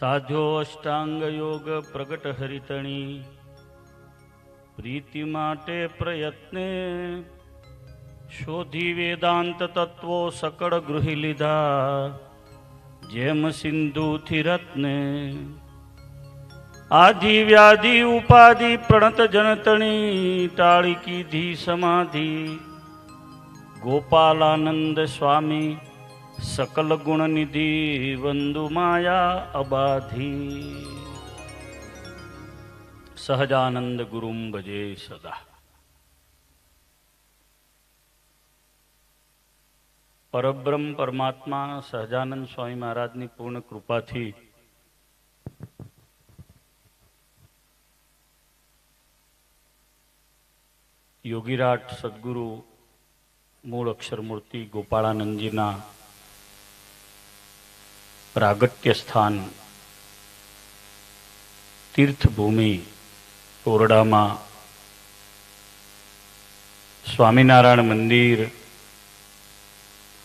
સાધ્યો અષ્ટાંગ યોગ પ્રગટ હરિતણી પ્રીતિ માટે પ્રયત્ને શોધી વેદાંત તત્વો સકળ ગૃહી લીધા જેમ સિંધુથી રત્ને આધિ વ્યાધિ ઉપાધિ પ્રણત જનતણી ટાળી કીધી સમાધિ ગોપાલાનંદ સ્વામી સકલ ગુણ નિધિ વંદુ માયા અબાધી સહજાનંદ ગુરુમ ભજે સદા. પરબ્રહ્મ પરમાત્મા સહજાનંદ સ્વામી મહારાજની પૂર્ણ કૃપાથી યોગીરાટ સદગુરુ મૂળ અક્ષરમૂર્તિ ગોપાળાનંદજીના પ્રાગટ્ય સ્થાન તીર્થભૂમિ તોરડામાં સ્વામિનારાયણ મંદિર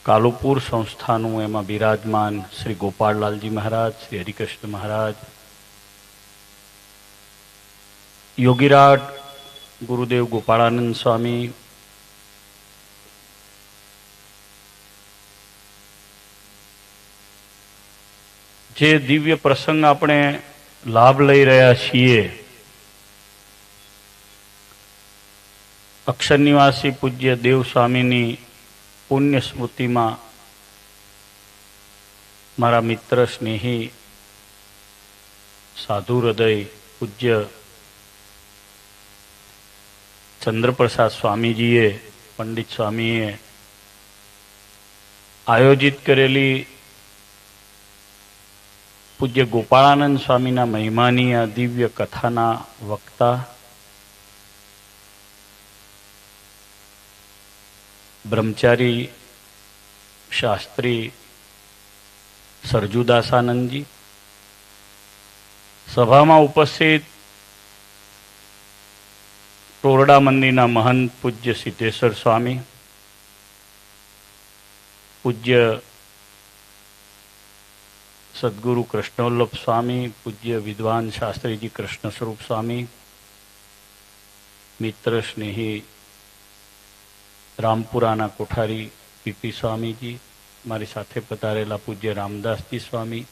કાલુપુર સંસ્થાનું એમાં બિરાજમાન શ્રી ગોપાળલાલજી મહારાજ, શ્રી હરિકૃષ્ણ મહારાજ, યોગીરાટ ગુરુદેવ ગોપાળાનંદ સ્વામી, જે દિવ્ય પ્રસંગ આપણે લાભ લઈ રહ્યા છીએ, અક્ષર નિવાસી પૂજ્ય દેવ સ્વામીની પુણ્ય સ્મૃતિમાં મારા મિત્ર સ્નેહી સાધુ હૃદય પૂજ્ય ચંદ્રપ્રસાદ સ્વામીજીએ, પંડિત સ્વામીએ આયોજિત કરેલી પૂજ્ય ગોપાળાનંદ સ્વામીના મહિમાની આ દિવ્ય કથાના વક્તા બ્રહ્મચારી શાસ્ત્રી સરજુદાસાનંદજી, સભામાં ઉપસ્થિત તોરડા મંદિરના મહંત પૂજ્ય સિદ્ધેશ્વર સ્વામી, પૂજ્ય સદગુરુ કૃષ્ણવલ્લભ સ્વામી, પૂજ્ય વિદ્વાન શાસ્ત્રીજી કૃષ્ણ સ્વરૂપ સ્વામી, મિત્ર સ્નેહી રામપુરાના કોઠારી પીપી સ્વામીજી, મારી સાથે પધારેલા પૂજ્ય રામદાસજી સ્વામી,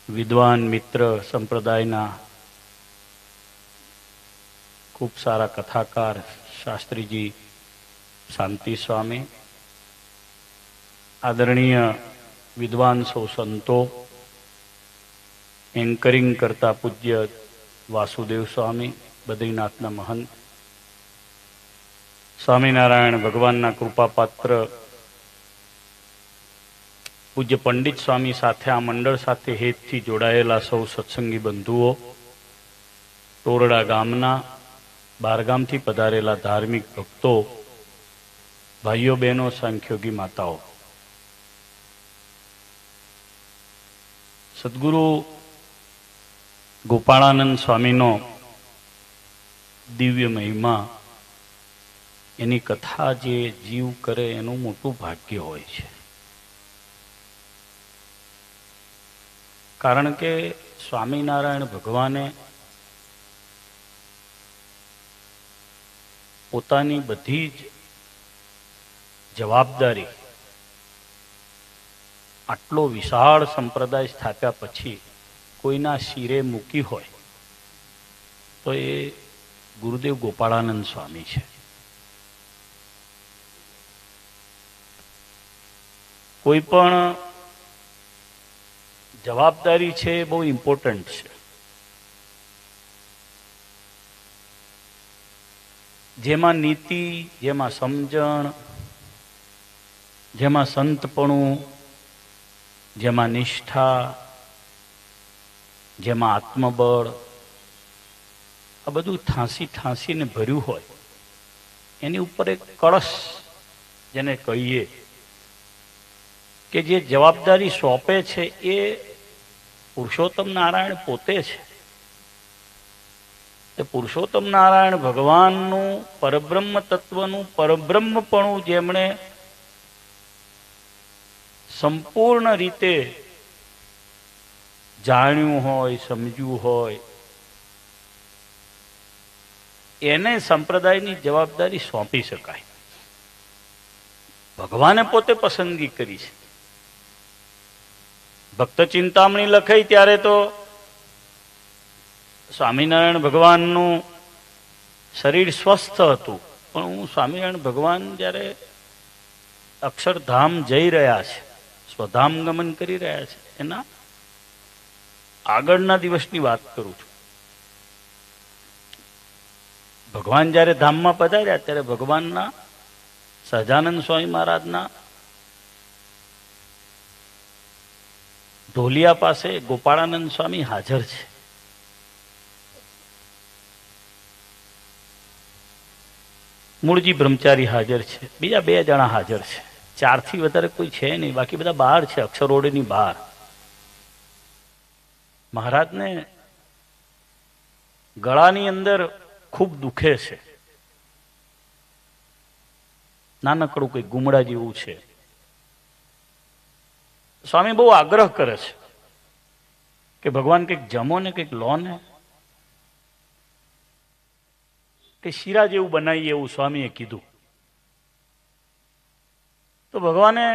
વિદ્વાન મિત્ર સંપ્રદાયના ખૂબ સારા કથાકાર શાસ્ત્રીજી શાંતિ સ્વામી, આદરણીય વિદ્વાન સૌ સંતો, એન્કરિંગ કરતા પૂજ્ય વાસુદેવ સ્વામી, બદ્રીનાથના મહંત, સ્વામિનારાયણ ભગવાનના કૃપાપાત્ર પૂજ્ય પંડિત સ્વામી સાથે આ મંડળ સાથે હેતથી જોડાયેલા સૌ સત્સંગી બંધુઓ, તોરડા ગામના બહારગામથી પધારેલા ધાર્મિક ભક્તો, ભાઈઓ બહેનો, સાંખ્યોગી માતાઓ, સદગુરુ ગોપાળાનંદ સ્વામીનો દિવ્ય મહિમા, એની કથા જે જીવ કરે એનું મોટું ભાગ્ય હોય છે. કારણ કે સ્વામિનારાયણ ભગવાને પોતાની બધી જ જવાબદારી આટલો વિશાળ સંપ્રદાય સ્થાપ્યા પછી કોઈના શિરે મૂકી હોય તો એ ગુરુદેવ ગોપાળાનંદ સ્વામી છે. કોઈ પણ જવાબદારી છે એ બહુ ઇમ્પોર્ટન્ટ છે. જેમાં નીતિ, જેમાં સમજણ, જેમાં સંતપણું, જેમાં નિષ્ઠા, જેમાં આત્મબળ, આ બધું ઠાંસીને ભર્યું હોય, એની ઉપર એક કળશ જેને કહીએ કે જે જવાબદારી સોંપે છે એ પુરુષોત્તમ નારાયણ પોતે છે. એ પુરુષોત્તમ નારાયણ ભગવાનનું પરબ્રહ્મ તત્વનું પરબ્રહ્મપણું જેમણે સંપૂર્ણ રીતે જાણ્યું હોય, સમજ્યું હોય, એને સંપ્રદાયની જવાબદારી સોંપી શકાય. ભગવાને પોતે પસંદગી કરી છે. ભક્ત ચિંતામણી લખાઈ ત્યારે તો સ્વામિનારાયણ ભગવાનનું શરીર સ્વસ્થ હતું, પણ હું સ્વામિનારાયણ ભગવાન જ્યારે અક્ષરધામ જઈ રહ્યા છે, સ્વધામ ગમન કરી રહ્યા છે, એના આગળના દિવસની વાત કરું છું. ભગવાન જ્યારે ધામમાં પધાર્યા ત્યારે ભગવાનના સહજાનંદ સ્વામી મહારાજના ઢોલિયા પાસે ગોપાળાનંદ સ્વામી હાજર છે. મૂળજી બ્રહ્મચારી હાજર છે, બીજા 2 જણા હાજર છે, 4 થી વધારે કોઈ છે નહીં, બાકી બધા બહાર છે, અક્ષરોડની બહાર. મહારાજને ગળાની અંદર ખૂબ દુખે છે, નાનકડું કંઈક ગુમડા જેવું છે. સ્વામી બહુ આગ્રહ કરે છે કે ભગવાન કંઈક જમો ને, કંઈક લો ને, કે શીરા જેવું બનાવીએ, એવું સ્વામીએ કીધું. તો ભગવાને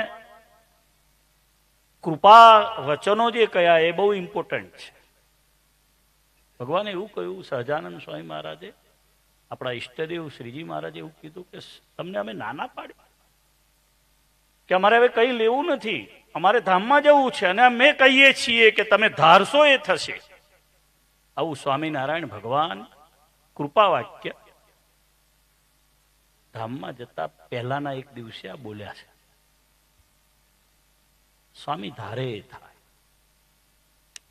કૃપા વચનો જે કયા એ બહુ ઇમ્પોર્ટન્ટ છે. ભગવાને એવું કહ્યું, સહજાનંદ સ્વામી મહારાજે, આપણા ઈષ્ટદેવ શ્રીજી મહારાજે એવું કીધું કે તમને અમે નાના પાડી કે અમારે હવે કંઈ લેવું નથી, અમારે ધામમાં જવું છે, અને અમે કહીએ છીએ કે તમે ધારશો એ થશે. આવું સ્વામિનારાયણ ભગવાન કૃપા વાક્ય ધામમાં જતા પહેલાના એક દિવસે આ બોલ્યા છે. સ્વામી ધારે થાય.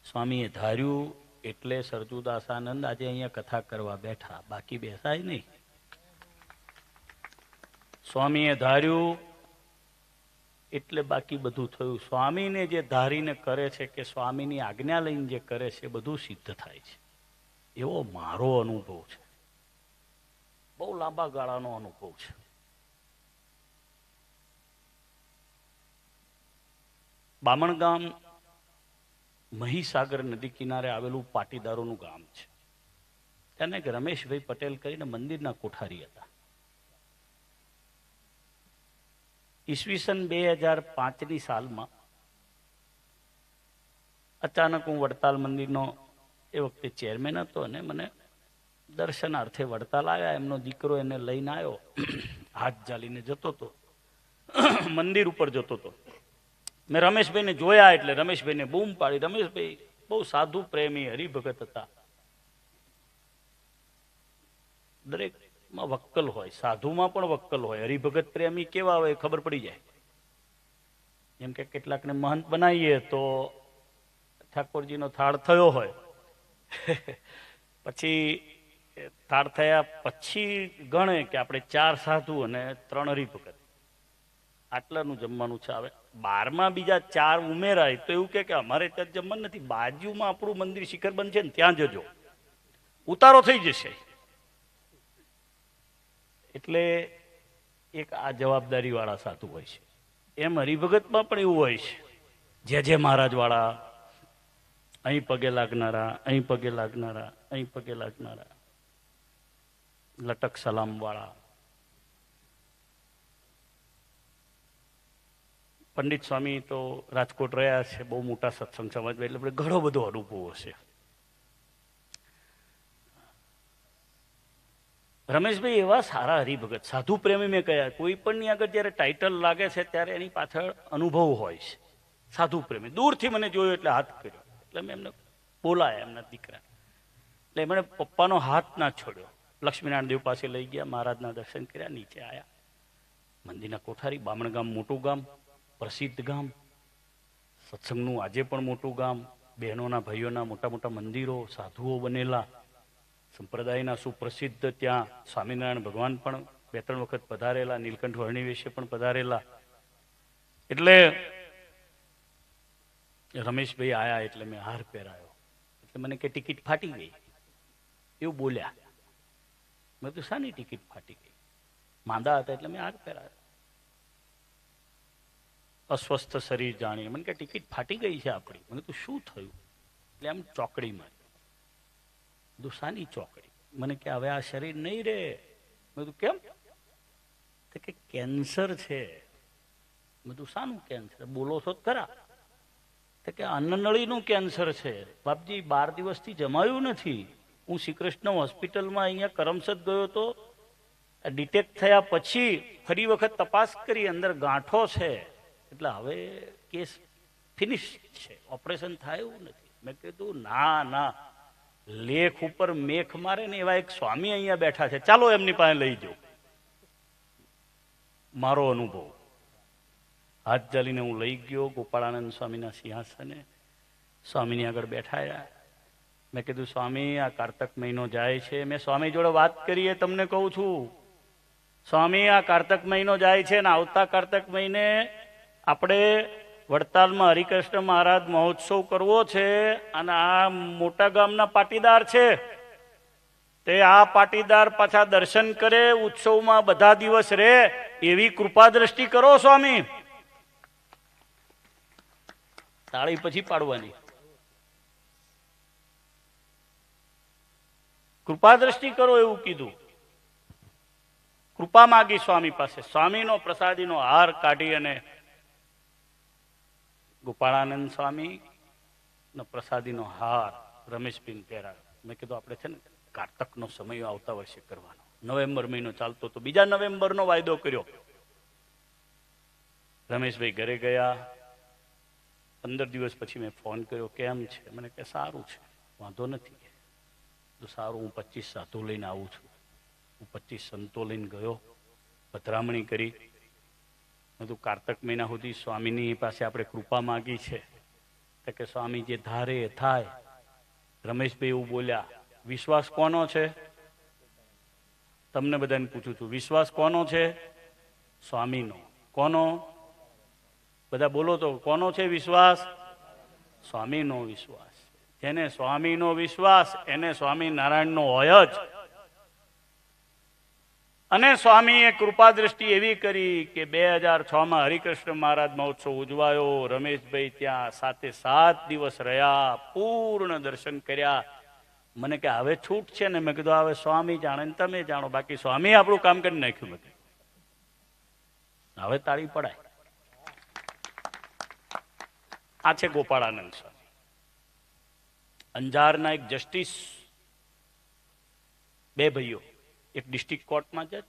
સ્વામીએ ધાર્યું એટલે સરજુદાસાનંદ આજે અહીંયા કથા કરવા બેઠા, બાકી બેસાય નહીં. સ્વામીએ ધાર્યું એટલે બાકી બધું થયું. સ્વામીને જે ધારીને કરે છે, કે સ્વામીની આજ્ઞા લઈને જે કરે છે, બધું સિદ્ધ થાય છે. એવો મારો અનુભવ છે, બહુ લાંબા ગાળાનો અનુભવ છે. બામણગામ મહીસાગર નદી કિનારે આવેલું પાટીદારોનું ગામ છે. ત્યાં એક રમેશભાઈ પટેલ કરીને મંદિરના કોઠારી હતા. ઈસવીસન 2005ની સાલમાં અચાનક હું વડતાલ મંદિરનો એ વખતે ચેરમેન હતો, અને મને દર્શનાર્થે વડતાલ આવ્યા. એમનો દીકરો એને લઈને આવ્યો, હાથ ઝાલીને જતો હતો, મંદિર ઉપર જતો હતો. મેં રમેશભાઈને જોયા એટલે રમેશભાઈને બૂમ પાડી. રમેશભાઈ બહુ સાધુ પ્રેમી હરિભગત હતા. દરેકમાં વક્કલ હોય, સાધુમાં પણ વક્કલ હોય. હરિભગત પ્રેમી કેવા હોય ખબર પડી જાય. જેમ કે કેટલાકને મહંત બનાવીએ તો ઠાકોરજીનો થાળ થયો હોય, પછી થાળ થયા પછી ગણે કે આપણે 4 સાધુ અને 3 હરિભગત, આટલાનું જમવાનું છે. આવે 12માં બીજા 4 ઉમેરાય તો એવું કે અમારે ત્યાં જમવાનું નથી, બાજુમાં આપણું મંદિર શિખર બંધ છે ને ત્યાં જજો, ઉતારો થઈ જશે. એટલે એક આ જવાબદારી વાળા સાધુ હોય છે. એમ હરિભગતમાં પણ એવું હોય છે, જે મહારાજ વાળા, અહીં પગે લાગનારા, અહીં પગે લાગનારા, અહીં પગે લાગનારા, લટક સલામ વાળા. પંડિત સ્વામી તો રાજકોટ રહ્યા છે, બહુ મોટા સત્સંગ સમાજ, એટલે ઘણો બધો અનુભવ હશે. રમેશભાઈ એવા સારા હરિભગત, સાધુ પ્રેમી. મેં કહ્યા કોઈ પણની આગળ જ્યારે ટાઇટલ લાગે છે ત્યારે એની પાછળ અનુભવ હોય છે. સાધુ પ્રેમી દૂરથી મને જોયો એટલે હાથ કર્યો, એટલે મેં એમને બોલાયા, એમના દીકરા. એટલે એમણે પપ્પાનો હાથ ના છોડ્યો. લક્ષ્મીનારાયણ દેવ પાસે લઈ ગયા, મહારાજના દર્શન કર્યા, નીચે આવ્યા. મંદિરના કોઠારી, બામણગામ મોટું ગામ, પ્રસિદ્ધ ગામ, સત્સંગનું આજે પણ મોટું ગામ, બહેનોના ભાઈઓના મોટા મોટા મંદિરો, સાધુઓ બનેલા, સંપ્રદાયના સુપ્રસિદ્ધ ત્યાં સ્વામિનારાયણ ભગવાન પણ 2-3 વખત પધારેલા, નીલકંઠ વર્ણી વિશે પણ પધારેલા. એટલે રમેશભાઈ આયા એટલે મેં હાર પહેરાયો. એટલે મને કે ટિકિટ ફાટી ગઈ એવું બોલ્યા. મેં તો શાની ટિકિટ ફાટી ગઈ? માંદા હતા એટલે મેં હાર પહેરાયો. અસ્વસ્થ શરીર જાણીએ મને કે ટિકિટ ફાટી ગઈ છે આપણી. મને તો શું થયું? એટલે એમ ચોકડી મારી. દુસાની ચોકડી. મને કે હવે આ શરીર નહીં રે. મેં કીધું કેમ? તો કે કેન્સર છે. મેં કીધું શાનું કેન્સર? બોલો છો ખરા? તો કે અન્નનળીનું કેન્સર છે બાપજી. 12 દિવસથી જમાયું નથી. હું શ્રી કૃષ્ણ હોસ્પિટલમાં અહીંયા કરમસદ ગયો હતો. ડિટેક્ટ થયા પછી ફરી વખત તપાસ કરી, અંદર ગાંઠો છે. એટલે હવે કેસ ફિનિશ છે, ઓપરેશન થાય એવું નથી. મેં કીધું ના ના, લેખ ઉપર મેખ મારે ને એવા એક સ્વામી અહીંયા બેઠા છે, ચાલો એમની પાસે લઈ જાઓ. મારો અનુભવ. હાથ ચાલીને હું લઈ ગયો ગોપાળાનંદ સ્વામીના સિંહાસને. સ્વામીની આગળ બેઠાયા. મેં કીધું સ્વામી, આ કારતક મહિનો જાય છે. મેં સ્વામી જોડે વાત કરીએ, તમને કહું છું સ્વામી, આ કારતક મહિનો જાય છે ને આવતા કારતક મહિને આપણે વડતાલમાં હરિકૃષ્ણ મહારાજ મહોત્સવ કરવો છે. અને આ મોટા ગામના પાટીદાર છે તે આ પાટીદાર પાછા દર્શન કરે, ઉત્સવમાં બધા દિવસ રહે, એવી કૃપા દ્રષ્ટિ કરો સ્વામી. તાળી પછી પાડવાની. કૃપા દ્રષ્ટિ કરો એવું કીધું. કૃપા માગી સ્વામી પાસે. સ્વામીનો પ્રસાદીનો હાર કાઢી અને ગોપાળાનંદ સ્વામી નો પ્રસાદીનો હાર રમેશબેન પહેરાવ્યો. મેં કીધું આપણે છે ને કારતકનો સમય આવતા વર્ષે કરવાનો. નવેમ્બર મહિનો ચાલતો તો 2 નવેમ્બરનો વાયદો કર્યો. રમેશભાઈ ઘરે ગયા. 15 દિવસ પછી મેં ફોન કર્યો, કેમ છે? મને કે સારું છે, વાંધો નથી. તો સારું, હું 25 સાધુ લઈને આવું છું. હું 25 સંતો લઈને ગયો, પધરામણી કરી. બધું કારતક મહિના સુધી સ્વામીની પાસે આપણે કૃપા માગી છે કે સ્વામી જે ધારે થાય. રમેશભાઈ એવું બોલ્યા, વિશ્વાસ કોનો છે? તમને બધાને પૂછું છું, વિશ્વાસ કોનો છે? સ્વામીનો. કોનો? બધા બોલો તો, કોનો છે વિશ્વાસ? સ્વામીનો વિશ્વાસ. જેને સ્વામીનો વિશ્વાસ એને સ્વામિનારાયણનો હોય જ. અને સ્વામીએ કૃપા દ્રષ્ટિ એવી કરી કે 2006માં હરિકૃષ્ણ મહારાજ મહોત્સવ ઉજવાયો. રમેશભાઈ ત્યાં 7 દિવસ રહ્યા, પૂર્ણ દર્શન કર્યા. મને કે હવે છૂટ છે ને? મેં કીધું હવે સ્વામી જાણે ને તમે જાણો, બાકી સ્વામી આપણું કામ કરી નાખ્યું. મેં હવે તાળી પડાય. આ છે ગોપાળાનંદ સ્વામી. અંજારના એક જસ્ટિસ, 2 ભાઈઓ, એક ડિસ્ટ્રિક્ટ કોર્ટમાં જજ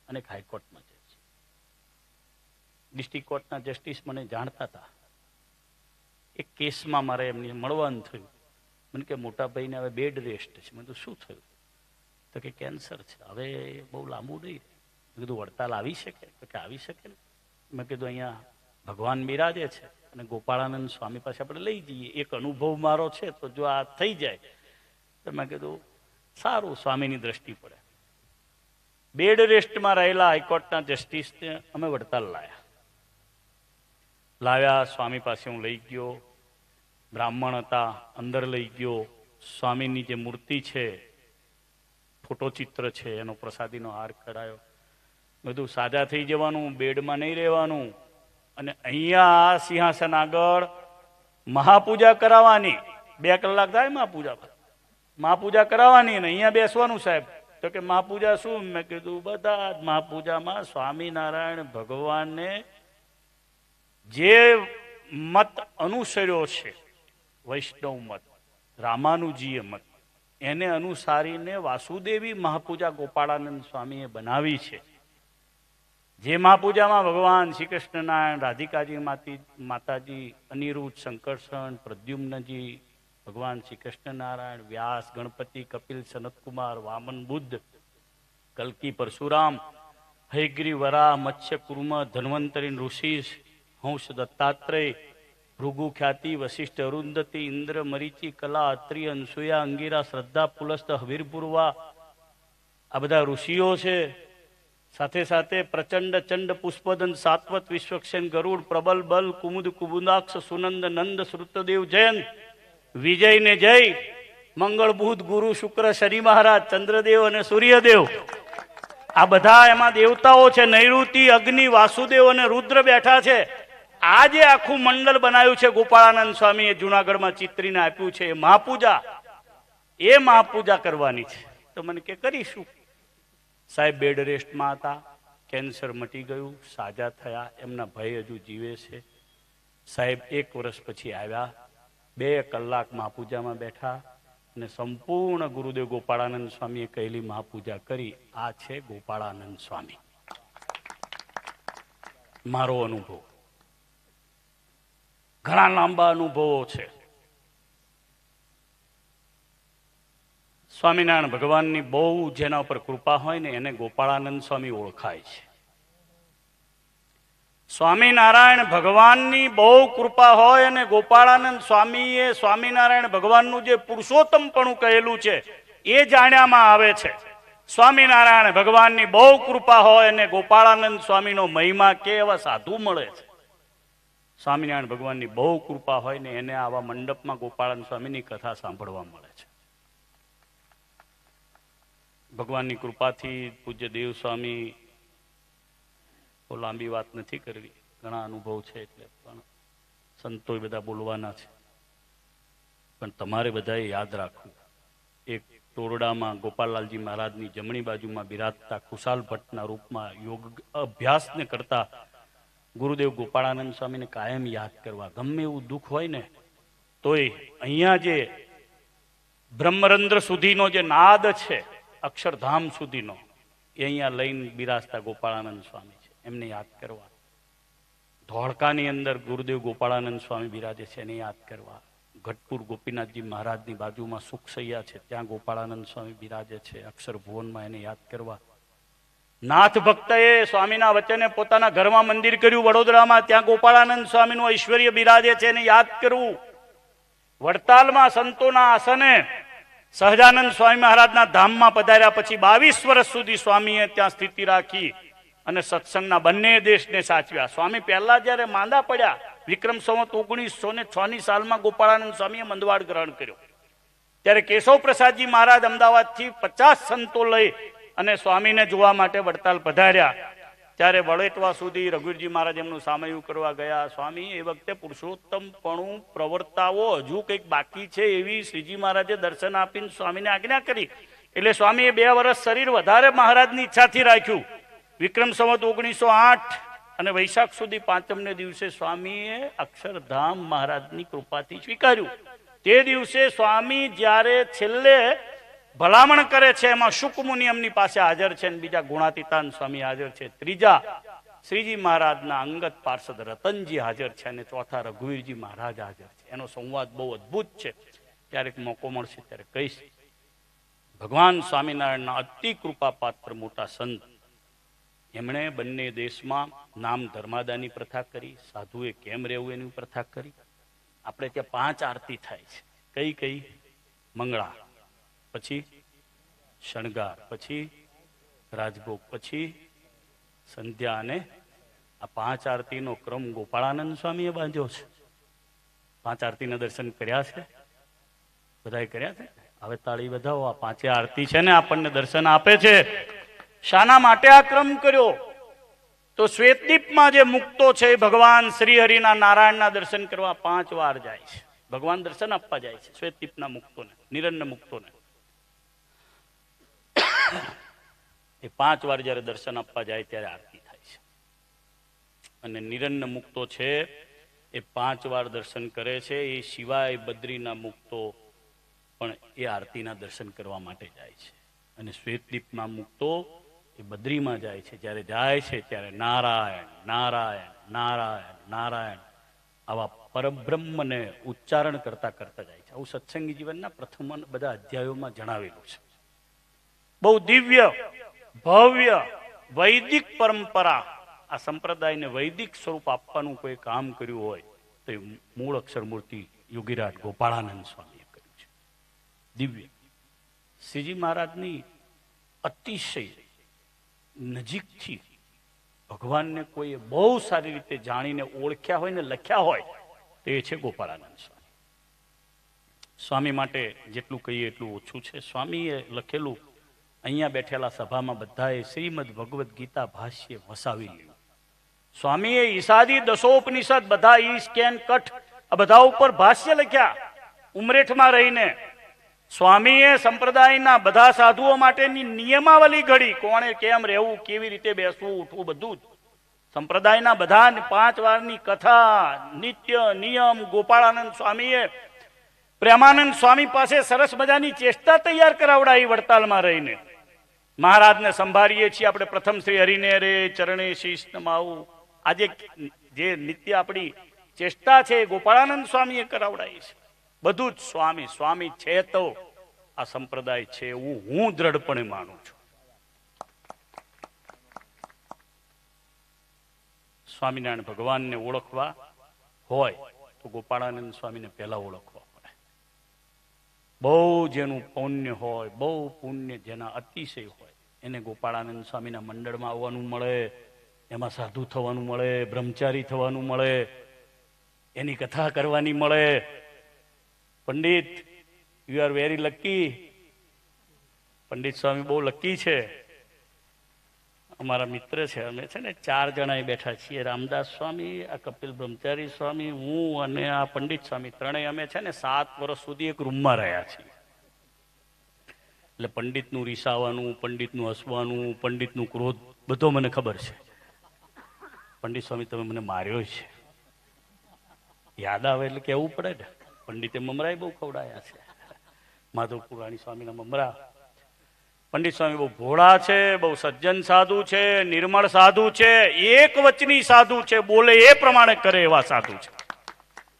અને એક હાઈકોર્ટમાં જજ. ડિસ્ટ્રિક્ટ કોર્ટના જસ્ટિસ મને જાણતા હતા. એક કેસમાં મારે એમને મળવાનું થયું. મને કે મોટા ભાઈને હવે બેડ રેસ્ટ છે. મેં કીધું શું થયું? તો કે કેન્સર છે, હવે બહુ લાંબુ નહીં. મેં કીધું વડતાલ આવી શકે? તો કે આવી શકે ને. મેં કીધું અહીંયા ભગવાન બિરાજે છે અને ગોપાળાનંદ સ્વામી પાસે આપણે લઈ જઈએ. એક અનુભવ મારો છે, તો જો આ થઈ જાય તો મેં કીધું સારું, સ્વામીની દ્રષ્ટિ પડે. બેડ રેસ્ટમાં રહેલા હાઈકોર્ટના જસ્ટિસને અમે વડતાલ લાવ્યા. સ્વામી પાસે હું લઈ ગયો. બ્રાહ્મણ હતા, અંદર લઈ ગયો. સ્વામીની જે મૂર્તિ છે, ફોટોચિત્ર છે, એનો પ્રસાદીનો હાર કરાયો. બધું સાજા થઈ જવાનું, બેડમાં નહીં રહેવાનું. અને અહીંયા સિંહાસન આગળ મહાપૂજા કરાવવાની. 2 કલાક થાય મહાપૂજા કરાવવાની અને અહીંયા બેસવાનું. સાહેબ તો કે મહાપૂજા શું? મેં કીધું બધા જ મહાપૂજામાં સ્વામિનારાયણ ભગવાનને જે મત અનુસર્યો છે, વૈષ્ણવ મત, રામાનુજીય મત, એને અનુસારીને વાસુદેવી મહાપૂજા ગોપાળાનંદ સ્વામીએ બનાવી છે. જે મહાપૂજામાં ભગવાન શ્રી કૃષ્ણનારાયણ, રાધિકાજી માતાજી, અનિરુદ્ધ, શંકરસન, પ્રદ્યુમ્નજી, ભગવાન શ્રી કૃષ્ણનારાયણ, વ્યાસ, ગણપતિ, કપિલ, સનતકુમાર, વામન બુદ્ધ, કલ્કી પરશુરામ, હયગ્રીવ, વરાહ, મત્સ્ય કુર્મ, ધન્વંતરી, ઋષિ, હંસ, દત્તાત્રેય, ભૃગુ, ખ્યાતિ, વશિષ્ઠ, અરુંધતી, ઇન્દ્ર, મરીચી, કલા, અત્રિ, અનસુયા, અંગીરા, શ્રદ્ધા, પુલસ્ત, હવીરપુરવા, આ બધા ઋષિઓ છે. સાથે સાથે પ્રચંડ, ચંડ, પુષ્પદંત, સાત્વત, વિશ્વક્ષેન, ગરુડ, પ્રબલ, બલ, કુમુદ, કુબુદાક્ષ, સુનંદ, નંદ, શ્રુતદેવ, જયંત, વિજય ને જય, મંગળ, બુધ, ગુરુ, શુક્ર, શનિ મહારાજ, ચંદ્રદેવ અને સૂર્યદેવ, આ બધા એમાં દેવતાઓ છે. નૈઋતિ, અગ્નિ, વાસુદેવ અને રુદ્ર બેઠા છે. આજે આખું મંડળ બનાવ્યું છે ગોપાળાનંદ સ્વામીએ જુનાગઢમાં ચિત્રીને આપ્યું છે. એ મહાપૂજા કરવાની છે. તો મને કે કરીશું. સાહેબ બેડ રેસ્ટમાં હતા, કેન્સર મટી ગયું, સાજા થયા, એમના ભાઈ હજુ જીવે છે. સાહેબ 1 વર્ષ પછી આવ્યા, 2 કલાક મહાપૂજામાં બેઠા અને સંપૂર્ણ ગુરુદેવ ગોપાળાનંદ સ્વામીએ કહેલી મહાપૂજા કરી. આ છે ગોપાળાનંદ સ્વામી. મારો અનુભવ, ઘણા લાંબા અનુભવો છે. સ્વામિનારાયણ ભગવાનની બહુ જેના ઉપર કૃપા હોય ને એને ગોપાળાનંદ સ્વામી ઓળખાય છે. સ્વામિનારાયણ ભગવાનની બહુ કૃપા હોય અને ગોપાળાનંદ સ્વામીએ સ્વામિનારાયણ ભગવાનનું જે પુરુષોત્તમપણું કહેલું છે એ જાણ્યામાં આવે છે. સ્વામિનારાયણ ભગવાનની બહુ કૃપા હોય અને ગોપાળાનંદ સ્વામીનો મહિમા કે એવા સાધુ મળે છે. સ્વામિનારાયણ ભગવાનની બહુ કૃપા હોય ને એને આવા મંડપમાં ગોપાળાનંદ સ્વામીની કથા સાંભળવા મળે છે. ભગવાનની કૃપાથી પૂજ્ય દેવ સ્વામી, બહુ લાંબી વાત નથી કરવી, ઘણા અનુભવ છે એટલે, પણ સંતો બધા બોલવાના છે. પણ તમારે બધાએ યાદ રાખવું, એક તોરડામાં ગોપાલલાલજી મહારાજની જમણી બાજુમાં બિરાજતા ખુશાલ ભટ્ટના રૂપમાં યોગ અભ્યાસને કરતા ગુરુદેવ ગોપાળાનંદ સ્વામીને કાયમ યાદ કરવા. ગમે એવું દુઃખ હોય ને તોય અહીંયા જે બ્રહ્મરંધ્ર સુધીનો જે નાદ છે, અક્ષરધામ સુધીનો, એ અહીંયા લઈને બિરાજતા ગોપાળાનંદ સ્વામી છે, એમને યાદ કરવા. ધોળકાની અંદર ગુરુદેવ ગોપાળાનંદ સ્વામી બિરાજે છે, એને યાદ કરવા. ગઢપુર ગોપીનાથજી મહારાજની બાજુમાં સુખસૈયા છે, ત્યાં ગોપાળાનંદ સ્વામી બિરાજે છે, અક્ષર ભુવનમાં, એને યાદ કરવા. નાથ ભક્તએ સ્વામીના વચને પોતાના ઘરમાં મંદિર કર્યું વડોદરામાં, ત્યાં ગોપાળાનંદ સ્વામીનું ઐશ્વર્ય બિરાજે છે, એને યાદ કરવું. વડતાલમાં સંતોના આસને સહજાનંદ સ્વામી મહારાજના ધામમાં પધાર્યા પછી 22 વર્ષ સુધી સ્વામીએ ત્યાં સ્થિતિ રાખી અને સત્સંગના બંને દેશને સાચવ્યા. સ્વામી પહેલા જયારે માંદા પડ્યા, વિક્રમ સંવત 1906 સાલમાં ગોપાળાનંદ સ્વામીએ મંદવાડ ગ્રહણ કર્યો, ત્યારે કેશવ પ્રસાદજી મહારાજ અમદાવાદથી 50 સંતો લઈ અને સ્વામીને જોવા માટે વડતાલ પધાર્યા. ત્યારે વડેટવા સુધી રઘુવીરજી મહારાજ એમનું સામયું કરવા ગયા. સ્વામી એ વખતે પુરુષોત્તમપણું પ્રવર્તાવો હજુ કંઈક બાકી છે એવી શ્રીજી મહારાજે દર્શન આપીને સ્વામીને આજ્ઞા કરી. એટલે સ્વામીએ 2 વર્ષ શરીર વધારે મહારાજની ઈચ્છાથી રાખ્યું. વિક્રમ સંવત 1908 અને વૈશાખ સુધી 5મને દિવસે સ્વામીએ અક્ષરધામ મહારાજની કૃપાથી સ્વીકાર્યું. તે દિવસે સ્વામી જ્યારે છેલ્લે ભલામણ કરે છે, એમાં શુકમુનિ એમની પાસે હાજર છે અને બીજા ગુણાતીતાન સ્વામી હાજર છે, ત્રીજા શ્રીજી મહારાજના અંગત પાર્ષદ રતનજી હાજર છે અને ચોથા રઘુવીરજી મહારાજ હાજર છે. એનો સંવાદ બહુ અદ્ભુત છે, ક્યારેક મોકો મળશે ત્યારે કહીશ. ભગવાન સ્વામિનારાયણના અતિ કૃપા પાત્ર મોટા સંત, એમણે બંને દેશમાં નામ ધર્માદાની પ્રથા કરી, સાધુએ કેમ રહેવું એની પ્રથા કરી. આપણે ત્યાં 5 આરતી થાય છે. કઈ કઈ? મંગળા, પછી શણગાર, પછી રાજભોગ, પછી સંધ્યા, અને આ 5 આરતીનો ક્રમ ગોપાળાનંદ સ્વામીએ બાંધ્યો છે. 5 આરતીના દર્શન કર્યા છે? બધાએ કર્યા છે? હવે તાળી બધાઓ. આ 5 આરતી છે ને આપણને દર્શન આપે છે. શાના માટે આ ક્રમ કર્યો? તો શ્વેતદીપમાં જે મુક્તો છે એ ભગવાન શ્રી હરિના નારાયણના દર્શન કરવા 5 વાર જાય છે. ભગવાન દર્શન આપવા જાય છે શ્વેતદીપના મુક્તોને, નિરન્ન મુક્તોને. એ 5 વાર જયારે દર્શન આપવા જાય ત્યારે આરતી થાય છે. અને નિરન્ન મુક્તો છે એ 5 વાર દર્શન કરે છે. એ સિવાય બદ્રીના મુક્તો પણ એ આરતીના દર્શન કરવા માટે જાય છે. અને શ્વેતદીપના મુક્તો એ બદ્રીમાં જાય છે. જ્યારે જાય છે ત્યારે નારાયણ નારાયણ નારાયણ નારાયણ આવા પરબ્રહ્મને ઉચ્ચારણ કરતા કરતા જાય છે. આવું સત્સંગી જીવનના પ્રથમ બધા અધ્યાયોમાં જણાવેલું છે. બહુ દિવ્ય ભવ્ય વૈદિક પરંપરા, આ સંપ્રદાયને વૈદિક સ્વરૂપ આપવાનું કોઈ કામ કર્યું હોય તો એ મૂળ અક્ષરમૂર્તિ યોગીરાજ ગોપાળાનંદ સ્વામીએ કર્યું છે. દિવ્ય શ્રીજી મહારાજની અતિશય નજીકથી ભગવાનને કોઈએ બહુ સારી રીતે જાણીને ઓળખ્યા હોય ને લખ્યા હોય તો એ છે ગોપાળાનંદ સ્વામી. સ્વામી માટે જેટલું કહીએ એટલું ઓછું છે. સ્વામીએ લખેલું અહીંયા બેઠેલા સભામાં બધાએ શ્રીમદ ભગવદ્ ગીતા ભાષ્ય વસાવી લીધું. સ્વામીએ ઈશાદી દશોપનિષદ બધા ઈ સ્કેન કઠ આ બધા ઉપર ભાષ્ય લખ્યા ઉમરેઠમાં રહીને. સ્વામીએ સંપ્રદાયના બધા સાધુઓ માટેની નિયમાવલી ઘડી, કોણે કેમ રહેવું, કેવી રીતે બેસવું ઉઠવું, બધું જ. સંપ્રદાયના બધા 5 વારની કથા, નિત્ય નિયમ. ગોપાળાનંદ સ્વામીએ પ્રેમાનંદ સ્વામી પાસે સરસ મજાની ચેષ્ટા તૈયાર કરાવડાવી વડતાલમાં રહીને. મહારાજને સંભાળીએ છીએ આપણે પ્રથમ શ્રી હરિને રે ચરણે શીશ નમાવું. આજે જે નિત્ય આપણી ચેષ્ટા છે ગોપાળાનંદ સ્વામીએ કરાવડાવી છે. બધું જ સ્વામી સ્વામી છે તો આ સંપ્રદાય છે એવું હું દ્રઢપણે માનું છું. સ્વામિનારાયણ ભગવાનને ઓળખવા હોય તો ગોપાળાનંદ સ્વામીને પહેલા ઓળખવા પડે. બહુ જેનું પુણ્ય હોય, બહુ પુણ્ય જેના અતિશય હોય, એને ગોપાળાનંદ સ્વામીના મંડળમાં આવવાનું મળે, એમાં સાધુ થવાનું મળે, બ્રહ્મચારી થવાનું મળે, એની કથા કરવાની મળે. Pandit, you are very lucky. Pandit Swami બહુ લકી છે. અમારા મિત્ર છે, અમે છે ને 4 જણા બેઠા છીએ. રામદાસ સ્વામી, આ કપિલ બ્રહ્મચારી સ્વામી, હું અને આ પંડિત સ્વામી, ત્રણેય અમે છે ને 7 વર્ષ સુધી એક રૂમમાં રહ્યા છીએ. એટલે પંડિતનું રીસાવાનું, પંડિતનું હસવાનું, પંડિતનું ક્રોધ બધો મને ખબર છે. પંડિત સ્વામી તમે મને માર્યો છે, યાદ આવે એટલે કહેવું પડે ને. પંડિતે મમરાય બહુ ખવડાયા છે, માધવ પુરાણી સ્વામીના મમરા. પંડિત સ્વામી બહુ ભોળા છે, બહુ સજ્જન સાધુ છે, નિર્મળ સાધુ છે, એક વચની સાધુ છે, બોલે એ પ્રમાણે કરે એવા સાધુ છે.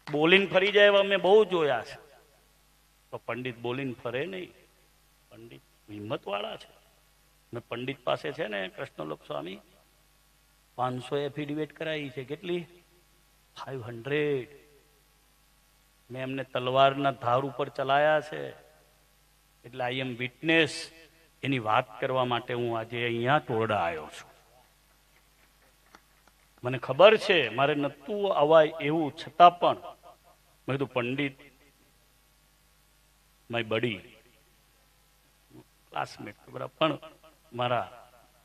બોલીને ફરી જાય એવા મેં બહુ જોયા છે. તો પંડિત બોલીને ફરે નહીં, પંડિત હિંમત વાળા છે. મેં પંડિત પાસે છે ને કૃષ્ણલોક સ્વામી 500 એફિડેવિટ કરાવી છે. કેટલી? 500. મેં એમને તલવારના ધાર ઉપર ચલાયા છે. એટલે આઈ એમ વિટનેસ. એની વાત કરવા માટે હું આજે અહીંયા ટોરડા આવ્યો છું. મને ખબર છે મારે નતું અવાય એવું, છતાં પણ મેં કીધું પંડિત માય બડી ક્લાસમેટ, બરાબર, પણ મારા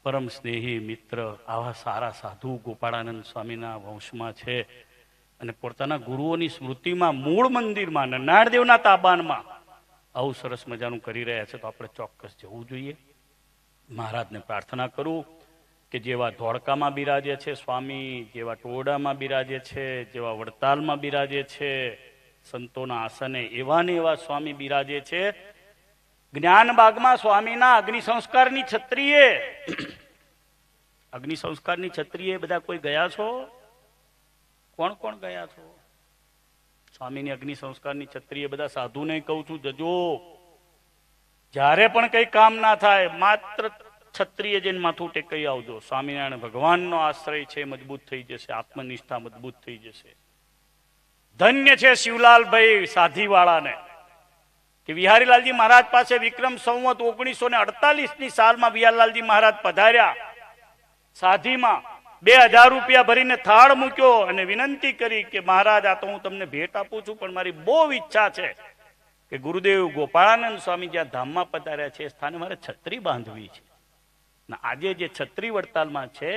પરમ સ્નેહી મિત્ર, આવા સારા સાધુ ગોપાળાનંદ સ્વામીના વંશમાં છે અને પોતાના ગુરુઓની સ્મૃતિમાં મૂળ મંદિરમાં નરનાળદેવના તાબાનમાં આવું સરસ મજાનું કરી રહ્યા છે. તો આપણે ચોક્કસ જવું જોઈએ. મહારાજને પ્રાર્થના કરું કે જેવા ધોળકામાં બિરાજે છે સ્વામી, જેવા ટોરડામાં બિરાજે છે, જેવા વડતાલમાં બિરાજે છે, સંતોના આસને એવા ને એવા સ્વામી બિરાજે છે. જ્ઞાનબાગમાં સ્વામીના અગ્નિ સંસ્કારની છત્રીએ, અગ્નિ સંસ્કારની છત્રીએ બધા કોઈ ગયા છો? કોણ કોણ ગયા છો? સ્વામીની અગ્નિ સંસ્કારની છત્રીએ બધા સાધુને કહું છું, જજો. જ્યારે પણ કઈ કામ ના થાય, માત્ર છત્રીએ જઈને માથું ટેકાઈ આવજો. સ્વામિનારાયણ ભગવાનનો આશ્રય છે, મજબૂત થઈ જશે, આત્મનિષ્ઠા મજબૂત થઈ જશે. ધન્ય છે શિવલાલભાઈ સાધીવાળાને કે વિહારીલાલજી મહારાજ પાસે વિક્રમ સંવત 1948ની સાલમાં વિહારીલાલજી મહારાજ પધાર્યા. સાધીમાં 2000 રૂપિયા ભરીને થાળ મૂક્યો અને વિનંતી કરી કે મહારાજ આ તો હું તમને ભેટ આપું છું, પણ મારી બહુ ઈચ્છા છે કે ગુરુદેવ ગોપાળાનંદ સ્વામી જ્યાં ધામમાં પધાર્યા છે એ સ્થાને મારે છત્રી બાંધવી છે. આજે જે છત્રી વડતાલમાં છે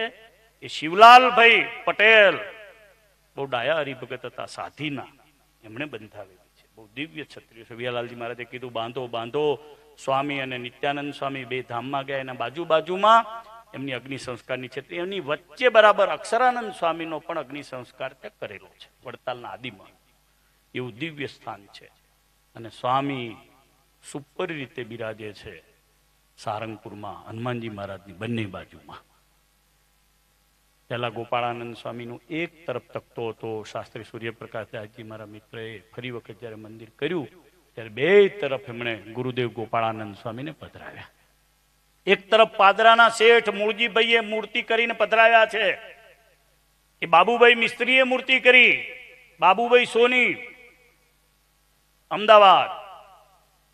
એ શિવલાલભાઈ પટેલ, બહુ ડાયા હરિભગત હતા સાધીના, એમણે બંધાવેલી છે. બહુ દિવ્ય છત્રી છે. વિહાલાલજી મહારાજે કીધું બાંધો બાંધો. સ્વામી અને નિત્યાનંદ સ્વામી 2 ધામમાં ગયા, એના બાજુમાં એમની અગ્નિ સંસ્કારની છત્રી, એમની વચ્ચે બરાબર અક્ષરાનંદ સ્વામીનો પણ અગ્નિ સંસ્કાર ત્યાં કરેલો છે. વડતાલના આદિમાં એવું દિવ્ય સ્થાન છે. અને સ્વામી સુપર રીતે બિરાજે છે સારંગપુરમાં હનુમાનજી મહારાજની બંને બાજુમાં. પહેલા ગોપાળાનંદ સ્વામીનું એક તરફ તકતો હતો. શાસ્ત્રી સૂર્યપ્રકાશ દાસજી મારા મિત્રએ ફરી વખત જયારે મંદિર કર્યું ત્યારે 2 તરફ એમણે ગુરુદેવ ગોપાળાનંદ સ્વામીને પધરાવ્યા. એક તરફ પાદરાના શેઠ મૂળજીભાઈએ મૂર્તિ કરીને પધરાવ્યા છે. એ બાબુભાઈ મિસ્ત્રીએ મૂર્તિ કરી, બાબુભાઈ સોની અમદાવાદ.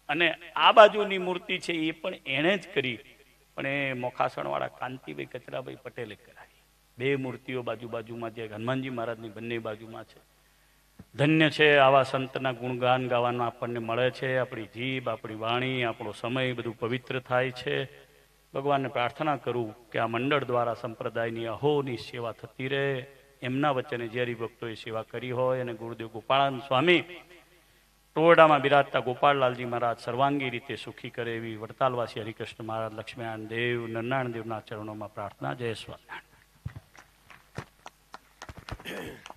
અને આ બાજુની મૂર્તિ છે એ પણ એણે જ કરી, પણ એ મોખાસણ વાળા કાંતિભાઈ કચરાભાઈ પટેલે કરાવી. 2 મૂર્તિઓ બાજુમાં જે હનુમાનજી મહારાજની બંને બાજુમાં છે. ધન્ય છે આવા સંતના ગુણગાન ગાવાનો આપણને મળે છે. આપણી જીભ, આપણી વાણી, આપણો સમય બધું પવિત્ર થાય છે. ભગવાનને પ્રાર્થના કરું કે આ મંડળ દ્વારા સંપ્રદાયની અહોની સેવા થતી રહે. એમના વચ્ચે જે હરિભક્તોએ સેવા કરી હોય અને ગુરુદેવ ગોપાળાનંદ સ્વામી ટોરડામાં બિરાજતા ગોપાળલાલજી મહારાજ સર્વાંગી રીતે સુખી કરે એવી વડતાલવાસી હરિકૃષ્ણ મહારાજ, લક્ષ્મીનારાયણ દેવ, નરનારાયણ દેવના ચરણોમાં પ્રાર્થના. જય સ્વામિનારાયણ.